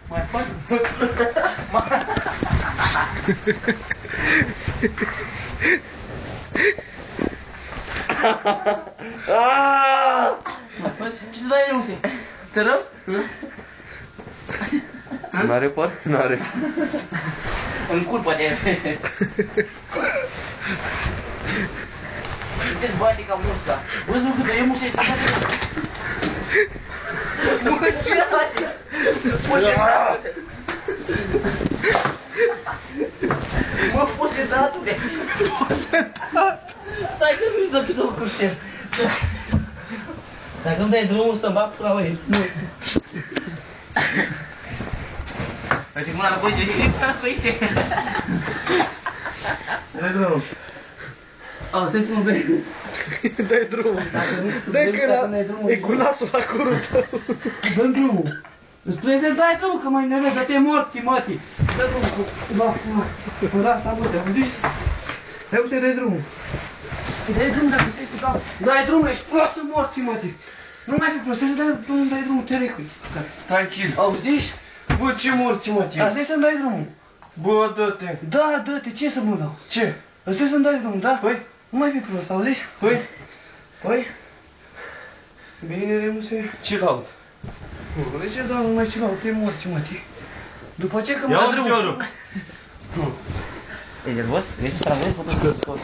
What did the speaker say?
Mai fac? Mai faci? Ce dai eu, Muse? Țărăm? N-are păr? N-are. În cur poate. Uite-ți bate ca musca. Văd nu cât de e musca, ești bate. Mă, posedatule! Posedat! Stai că nu-i să fiu cu curșel. Dacă îmi dai drumul să-mi bag pula aici. Uite mâna la coice, uite mâna la coice. Dai drumul. Au, stai să mă vezi. Dai drumul. Dai că e cu nasul la curul tău. Dă-mi drumul. Îți spune să dai drumul, că mai nervezi, dar te morți, mătii. Dă drumul. Da, asta bă, te auziți? Hai să dai drumul. Dai drumul dacă stai cu cap. Dai drumul, ești prostă morți, mătii. Nu mai fi prost, să dai drumul, dai drumul, te recui. Stai chill. Auziți? Bă, ce morți, mă, tine? Asta e să-mi dai drumul. Bă, dă-te. Da, dă-te, ce să mă dau? Ce? Asta e să-mi dai drumul, da? Păi? Nu mai fi prost, auziți? Păi? Păi? Bine, Remuse. Ce caut? De ce, da, nu mai ce laud, te morți, mătii. După ce că mă Ia dai un drumul. piciorul. E nervos? Vrei să strangezi? Poți să scoți.